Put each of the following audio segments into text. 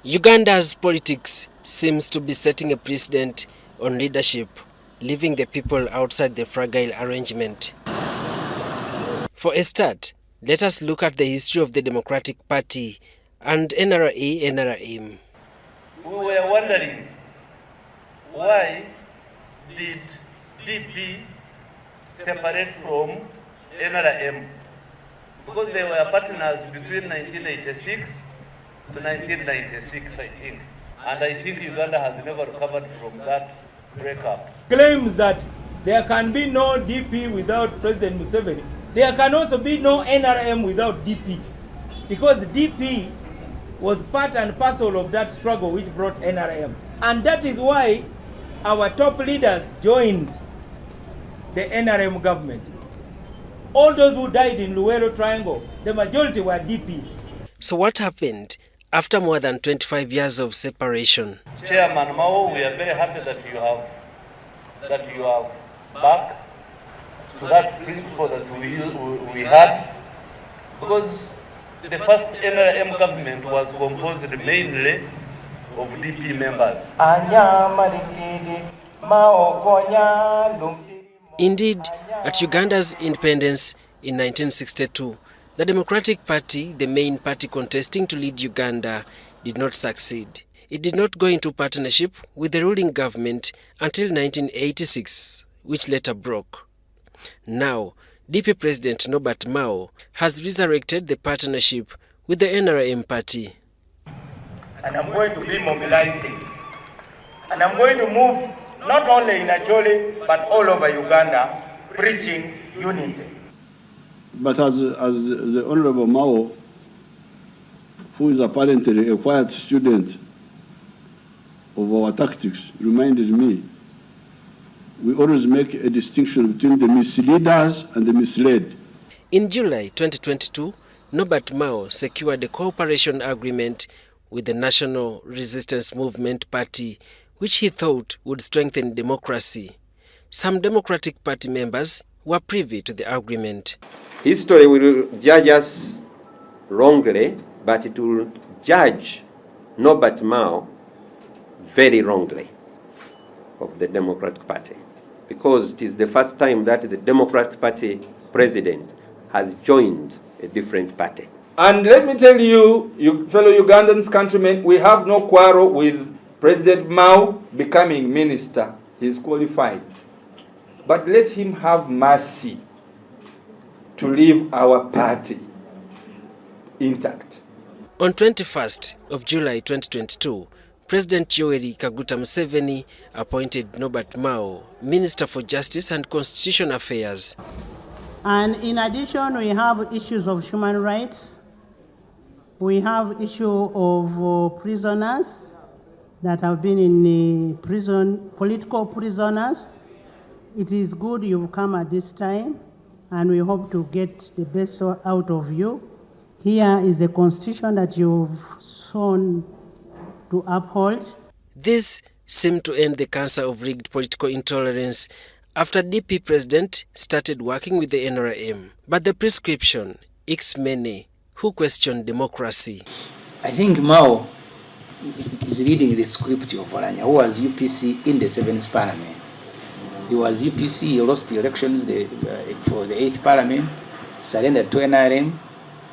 Uganda's politics seems to be setting a precedent on leadership, leaving the people outside the fragile arrangement. For a start, let us look at the history of the Democratic Party and NRM. We were wondering, why did DP separate from NRM? Because they were partners between 1986 to 1996, I think. And I think Uganda has never recovered from that breakup. Claims that there can be no DP without President Museveni. There can also be no NRM without DP. Because DP was part and parcel of that struggle which brought NRM. And that is why our top leaders joined the NRM government. All those who died in Luwero Triangle, the majority were DPs. So what happened after more than 25 years of separation? Chairman Mao, we are very happy that you have back to that principle that we had, because the first NRM government was composed mainly of DP members. Indeed, at Uganda's independence in 1962, the Democratic Party, the main party contesting to lead Uganda, did not succeed. It did not go into partnership with the ruling government until 1986, which later broke. Now, DP President Norbert Mao has resurrected the partnership with the NRM party. And I'm going to be mobilizing. And I'm going to move not only in Acholi, but all over Uganda, preaching unity. But as the Honorable Mao, who is apparently a quiet student of our tactics, reminded me, we always make a distinction between the misleaders and the misled. In July 2022, Norbert Mao secured a cooperation agreement with the National Resistance Movement Party, which he thought would strengthen democracy. Some Democratic Party members were privy to the agreement. History will judge us wrongly, but it will judge Norbert Mao very wrongly of the Democratic Party, because it is the first time that the Democratic Party president has joined a different party. And let me tell you, fellow Ugandans, countrymen, we have no quarrel with President Mao becoming minister. He's qualified. But let him have mercy to leave our party intact. On 21st of July 2022, President Yoweri Kaguta Museveni appointed Norbert Mao Minister for Justice and Constitutional Affairs. And in addition, we have issues of human rights. We have issue of prisoners that have been in prison, political prisoners. It is good you've come at this time, and we hope to get the best out of you. Here is the constitution that you've sworn to uphold. This seemed to end the cancer of rigged political intolerance after DP president started working with the NRM. But the prescription icks many who question democracy. I think Mao is reading the script of Olanya, who was UPC in the 7th Parliament. He was UPC, he lost the elections for the 8th Parliament, surrendered to NRM,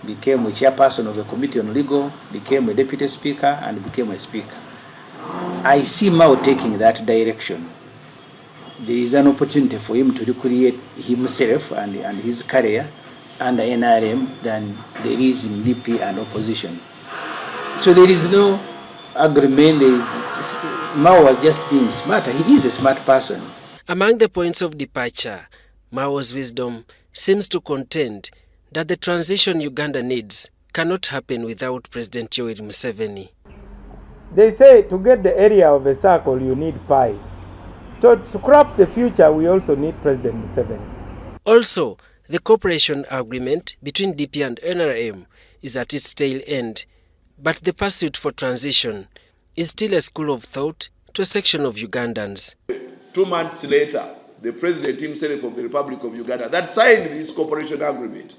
became a chairperson of a committee on legal, became a deputy speaker, and became a speaker. I see Mao taking that direction. There is an opportunity for him to recreate himself and his career under NRM than there is in DP and opposition. So there is no agreement. Mao was just being smart. He is a smart person. Among the points of departure, Mao's wisdom seems to contend that the transition Uganda needs cannot happen without President Yoweri Museveni. They say to get the area of a circle, you need pi. To craft the future, we also need President Museveni. Also, the cooperation agreement between DP and NRM is at its tail end, but the pursuit for transition is still a school of thought to a section of Ugandans. 2 months later, the president himself of the Republic of Uganda that signed this cooperation agreement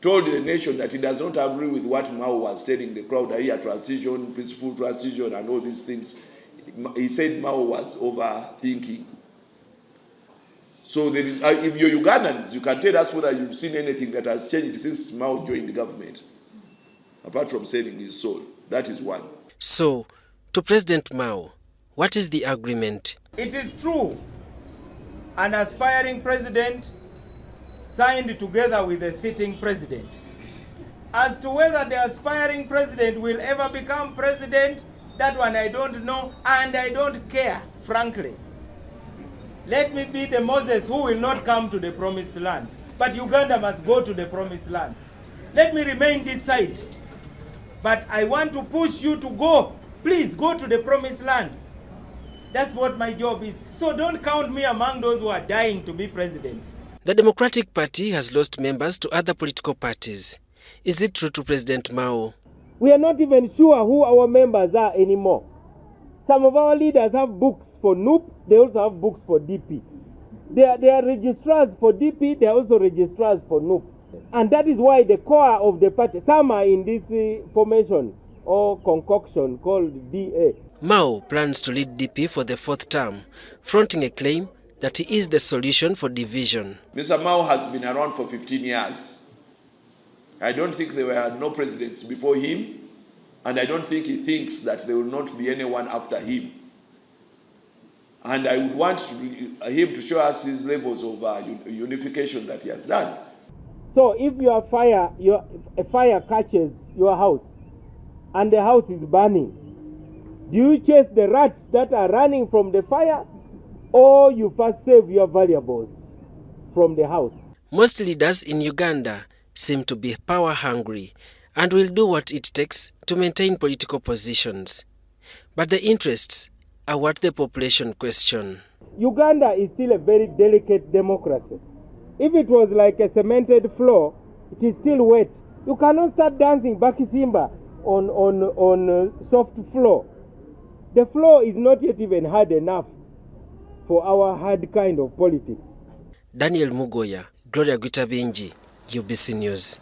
told the nation that he does not agree with what Mao was telling the crowd, here transition, peaceful transition, and all these things. He said Mao was overthinking. So there is, if you're Ugandans, you can tell us whether you've seen anything that has changed since Mao joined the government, apart from selling his soul. That is one. So, to President Mao, what is the agreement? It is true, an aspiring president signed together with a sitting president. As to whether the aspiring president will ever become president, that one I don't know, and I don't care, frankly. Let me be the Moses who will not come to the promised land, but Uganda must go to the promised land. Let me remain this side, but I want to push you to go. Please go to the promised land. That's what my job is. So don't count me among those who are dying to be presidents. The Democratic Party has lost members to other political parties. Is it true to President Mao? We are not even sure who our members are anymore. Some of our leaders have books for NUP, they also have books for DP. They are registrars for DP, they are also registrars for NUP. And that is why the core of the party, some are in this formation or concoction called DA. Mao plans to lead DP for the 4th term, fronting a claim that he is the solution for division. Mr. Mao has been around for 15 years. I don't think there were no presidents before him, and I don't think he thinks that there will not be anyone after him. And I would want him to show us his levels of unification that he has done. So if a fire catches your house and the house is burning, do you chase the rats that are running from the fire, or you first save your valuables from the house? Most leaders in Uganda seem to be power hungry and will do what it takes to maintain political positions. But the interests are what the population question. Uganda is still a very delicate democracy. If it was like a cemented floor, it is still wet. You cannot start dancing Bakisimba on soft floor. The floor is not yet even hard enough for our hard kind of politics. Daniel Mugoya, Gloria Gwitabingi, UBC News.